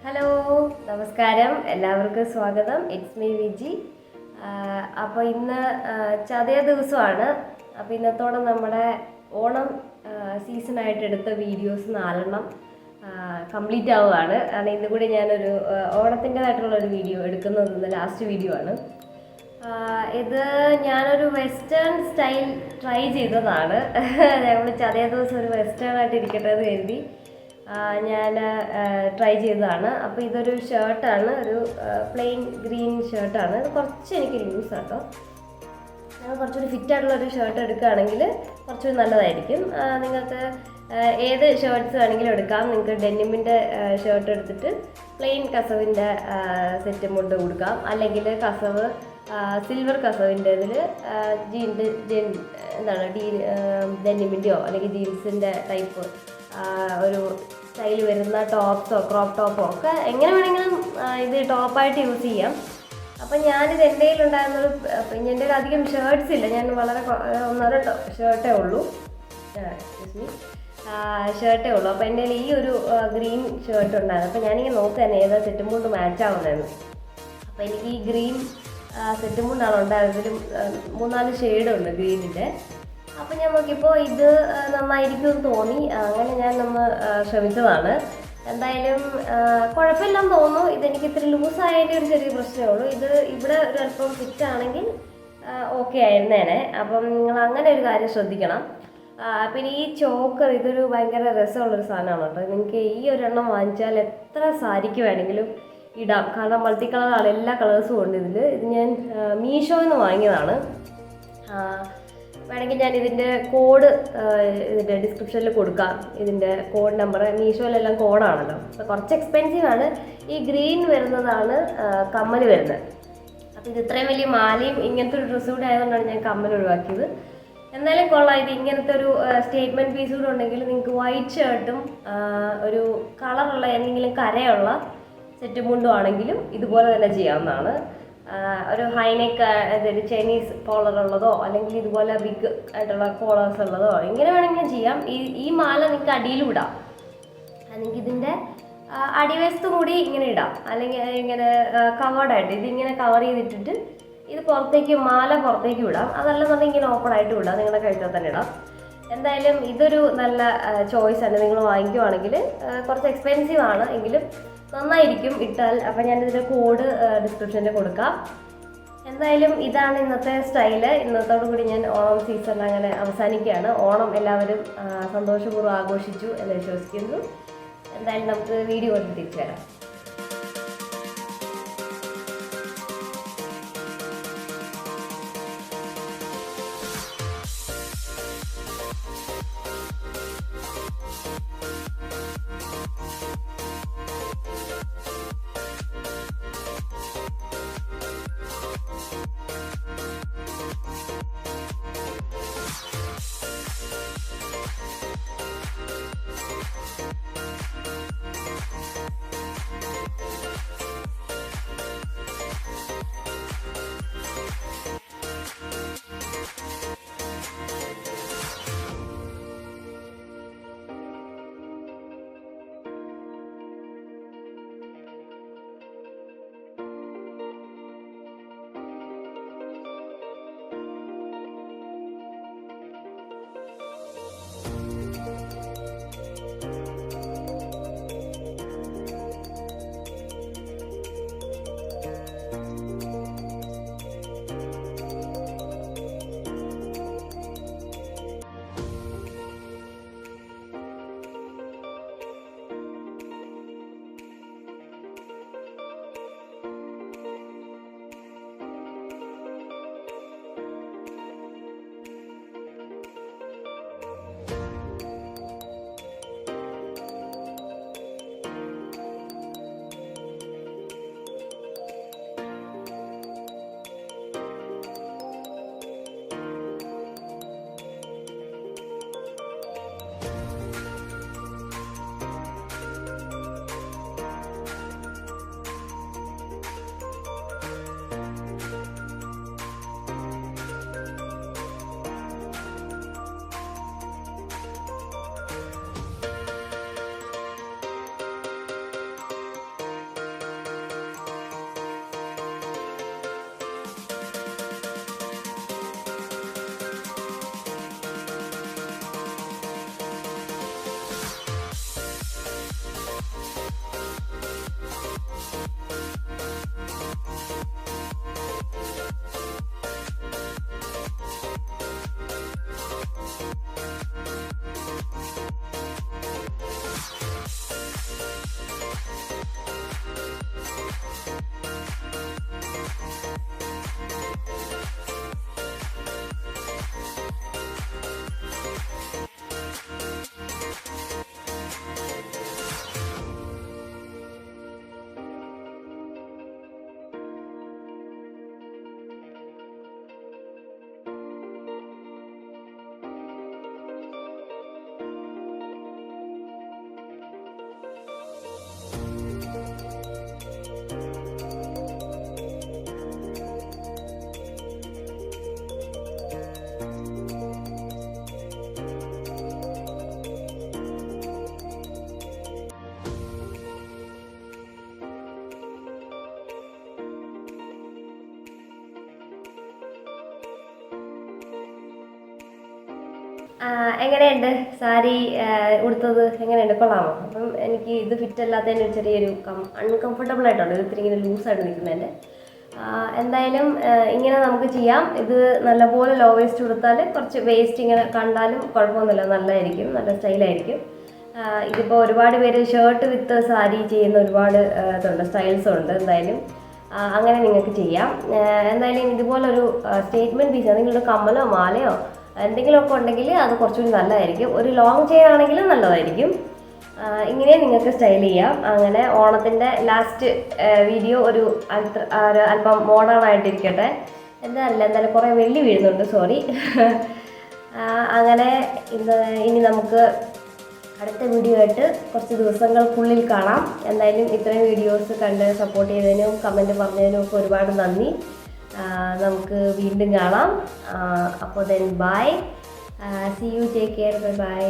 Hello നമസ്കാരം എല്ലാവർക്കും സ്വാഗതം. It's me Viji. അപ്പോൾ ഇന്ന് ചതയ ദിവസമാണ്. അപ്പോൾ ഇന്നത്തോടെ നമ്മുടെ ഓണം സീസണായിട്ട് എടുത്ത വീഡിയോസ് 4 കംപ്ലീറ്റ് ആവുകയാണ്. കാരണം ഇന്ന് കൂടി ഞാനൊരു ഓണത്തിൻ്റെതായിട്ടുള്ളൊരു വീഡിയോ എടുക്കുന്നത് ലാസ്റ്റ് വീഡിയോ ആണ്. ഇത് ഞാനൊരു വെസ്റ്റേൺ സ്റ്റൈൽ ട്രൈ ചെയ്തതാണ്. ഞങ്ങൾ ചതയ ദിവസം ഒരു വെസ്റ്റേൺ ആയിട്ട് ഇരിക്കട്ടെ എന്ന് കരുതി ഞാൻ ട്രൈ ചെയ്തതാണ്. അപ്പോൾ ഇതൊരു ഷർട്ടാണ്, ഒരു പ്ലെയിൻ ഗ്രീൻ ഷർട്ടാണ്. ഇത് കുറച്ച് എനിക്ക് ലൂസ് കേട്ടോ. കുറച്ചൊരു ഫിറ്റായിട്ടുള്ളൊരു ഷർട്ട് എടുക്കുകയാണെങ്കിൽ കുറച്ചൊരു നല്ലതായിരിക്കും. നിങ്ങൾക്ക് ഏത് ഷർട്ട്സ് വേണമെങ്കിലും എടുക്കാം. നിങ്ങൾക്ക് ഡെന്നിമിൻ്റെ ഷർട്ട് എടുത്തിട്ട് പ്ലെയിൻ കസവിൻ്റെ സെറ്റ് മുണ്ട് കൊടുക്കാം. അല്ലെങ്കിൽ കസവ് സിൽവർ കസവിൻ്റെ ഇതിൽ ഡെന്നിമിൻ്റെയോ അല്ലെങ്കിൽ ജീൻസിൻ്റെ ടൈപ്പ് ഒരു സ്റ്റൈൽ വരുന്ന ടോപ്സോ ക്രോപ്പ് ടോപ്പോ ഒക്കെ എങ്ങനെ വേണമെങ്കിലും ഇത് ടോപ്പായിട്ട് യൂസ് ചെയ്യാം. അപ്പം ഞാനിത് എൻ്റെ കയ്യിലുണ്ടായിരുന്നൊരു, പിന്നെ എൻ്റെ അധികം ഷർട്ട്സ് ഇല്ല, ഞാൻ വളരെ ഒന്നര ഷർട്ടേ ഉള്ളൂ. അപ്പോൾ എൻ്റെ കയ്യിൽ ഈ ഒരു ഗ്രീൻ ഷർട്ട് ഉണ്ടായിരുന്നു. അപ്പോൾ ഞാനിങ്ങനെ നോക്കുകയാണ് ഏതാ സെറ്റും കൊണ്ട് മാച്ച് ആവുന്നതെന്ന്. അപ്പോൾ എനിക്ക് ഈ ഗ്രീൻ സെറ്റും കൊണ്ടാണ് ഉണ്ടായിരുന്നത്. ഇതിലും 3-4 ഷെയ്ഡുണ്ട് ഗ്രീനിൻ്റെ. അപ്പോൾ ഞാൻ നോക്കിയപ്പോൾ ഇത് നന്നായിരിക്കുമെന്ന് തോന്നി. അങ്ങനെ ഞാൻ ശ്രമിച്ചതാണ്. എന്തായാലും കുഴപ്പമില്ലെന്ന് തോന്നുന്നു. ഇതെനിക്ക് ഇത്തിരി ലൂസായതിൻ്റെ ഒരു ചെറിയ പ്രശ്നമേ ഉള്ളൂ. ഇത് ഇവിടെ ഒരു അല്പം ഫിറ്റാണെങ്കിൽ ഓക്കെ ആയിരുന്നേനെ. അപ്പം നിങ്ങൾ അങ്ങനെ ഒരു കാര്യം ശ്രദ്ധിക്കണം. പിന്നെ ഈ ചോക്കർ ഇതൊരു ഭയങ്കര രസമുള്ളൊരു സാധനമാണ് കേട്ടോ. നിങ്ങൾക്ക് ഈ ഒരെണ്ണം വാങ്ങിച്ചാൽ എത്ര സാരിക്ക് വേണമെങ്കിലും ഇടാം. കാരണം മൾട്ടി കളറാണ്, എല്ലാ കളേഴ്സും ഉണ്ട് ഇതിൽ. ഇത് ഞാൻ മീഷോയിൽ നിന്ന് വാങ്ങിയതാണ്. വേണമെങ്കിൽ ഞാൻ ഇതിൻ്റെ കോഡ് ഇതിൻ്റെ ഡിസ്ക്രിപ്ഷനിൽ കൊടുക്കാം. ഇതിൻ്റെ കോഡ് നമ്പർ മീഷോയിലെല്ലാം കോഡാണല്ലോ. അപ്പോൾ കുറച്ച് എക്സ്പെൻസീവ് ആണ്. ഈ ഗ്രീൻ വരുന്നതാണ് കമ്മൽ വരുന്നത്. അപ്പോൾ ഇത് ഇത്രയും വലിയ മാലയും ഇങ്ങനത്തെ ഒരു ഡ്രസ്സ് കൂടെ ആയതുകൊണ്ടാണ് ഞാൻ കമ്മൽ ഒഴിവാക്കിയത്. എന്നാലും കൊള്ളാം. ഇത് ഇങ്ങനത്തെ ഒരു സ്റ്റേറ്റ്മെൻറ്റ് പീസ് കൂടെ ഉണ്ടെങ്കിൽ നിങ്ങൾക്ക് വൈറ്റ് ഷർട്ടും ഒരു കളറുള്ള എന്തെങ്കിലും കരയുള്ള സെറ്റ് മുണ്ടും ആണെങ്കിലും ഇതുപോലെ തന്നെ ചെയ്യാവുന്നതാണ്. ഒരു ഹൈനെക്ക് അതൊരു ചൈനീസ് കോളർ ഉള്ളതോ അല്ലെങ്കിൽ ഇതുപോലെ ബിഗ് ആയിട്ടുള്ള കോളേഴ്സ് ഉള്ളതോ ഇങ്ങനെ വേണമെങ്കിലും ചെയ്യാം. ഈ മാല നിങ്ങൾക്ക് അടിയിലും ഇടാം. അല്ലെങ്കിൽ ഇതിൻ്റെ അടിവശത്തും കൂടി ഇങ്ങനെ ഇടാം. അല്ലെങ്കിൽ ഇങ്ങനെ കവേർഡായിട്ട് ഇതിങ്ങനെ കവർ ചെയ്തിട്ടിട്ട് ഇത് പുറത്തേക്ക് മാല പുറത്തേക്ക് വിടാം. അതല്ലെന്നുണ്ടെങ്കിൽ ഇങ്ങനെ ഓപ്പൺ ആയിട്ട് വിടാം. നിങ്ങളുടെ കഴുത്തിൽ തന്നെ ഇടാം. എന്തായാലും ഇതൊരു നല്ല ചോയ്സാണ്. നിങ്ങൾ വാങ്ങിക്കുവാണെങ്കിൽ കുറച്ച് എക്സ്പെൻസീവ് ആണ് എങ്കിലും നന്നായിരിക്കും ഇട്ടാൽ. അപ്പം ഞാനിതിൻ്റെ കോഡ് ഡിസ്ക്രിപ്ഷനിൽ കൊടുക്കാം. എന്തായാലും ഇതാണ് ഇന്നത്തെ സ്റ്റൈല്. ഇന്നത്തോടു കൂടി ഞാൻ ഓണം സീസൺ അങ്ങനെ അവസാനിക്കുകയാണ്. ഓണം എല്ലാവരും സന്തോഷപൂർവ്വം ആഘോഷിച്ചു എന്ന് വിശ്വസിക്കുന്നു. എന്തായാലും നമുക്ക് വീഡിയോ കൊണ്ട് തിരിച്ചു വരാം. എങ്ങനെയുണ്ട് സാരി ഉടുത്തത്? എങ്ങനെയുണ്ട്, കൊള്ളാമോ? അപ്പം എനിക്ക് ഇത് ഫിറ്റ് അല്ലാത്തതിന് ചെറിയൊരു അൺകംഫർട്ടബിൾ ആയിട്ടുണ്ട്, ഇത് ഇത്തിരി ഇങ്ങനെ ലൂസായിട്ട് നിൽക്കുന്നതിൻ്റെ. എന്തായാലും ഇങ്ങനെ നമുക്ക് ചെയ്യാം. ഇത് നല്ലപോലെ ലോ വേസ്റ്റ് കൊടുത്താൽ കുറച്ച് വേസ്റ്റ് ഇങ്ങനെ കണ്ടാലും കുഴപ്പമൊന്നുമില്ല, നല്ലതായിരിക്കും, നല്ല സ്റ്റൈലായിരിക്കും. ഇതിപ്പോൾ ഒരുപാട് പേര് ഷർട്ട് വിത്ത് സാരി ചെയ്യുന്ന ഒരുപാട് ഇതുണ്ട്, സ്റ്റൈൽസ് ഉണ്ട്. എന്തായാലും അങ്ങനെ നിങ്ങൾക്ക് ചെയ്യാം. എന്തായാലും ഇതുപോലൊരു സ്റ്റേറ്റ്മെൻറ്റ് പീസ് നിങ്ങളുടെ കമ്മലോ മാലയോ എന്തെങ്കിലുമൊക്കെ ഉണ്ടെങ്കിൽ അത് കുറച്ചുകൂടി നല്ലതായിരിക്കും. ഒരു ലോങ് ചെയിൻ ആണെങ്കിലും നല്ലതായിരിക്കും. ഇങ്ങനെ നിങ്ങൾക്ക് സ്റ്റൈൽ ചെയ്യാം. അങ്ങനെ ഓണത്തിൻ്റെ ലാസ്റ്റ് വീഡിയോ ഒരു അല്പം മോഡേൺ ആയിട്ടിരിക്കട്ടെ. എന്തായാലും കുറേ വെള്ളി വീഴുന്നുണ്ട്, സോറി. അങ്ങനെ ഇനി നമുക്ക് അടുത്ത വീഡിയോ ആയിട്ട് കുറച്ച് ദിവസങ്ങൾക്കുള്ളിൽ കാണാം. എന്തായാലും ഇത്രയും വീഡിയോസ് കണ്ട് സപ്പോർട്ട് ചെയ്തതിനും കമൻറ്റ് പറഞ്ഞതിനും ഒക്കെ ഒരുപാട് നന്ദി. നമുക്ക് വീണ്ടും കാണാം. അപ്പോൾ then bye, see you, take care, bye by.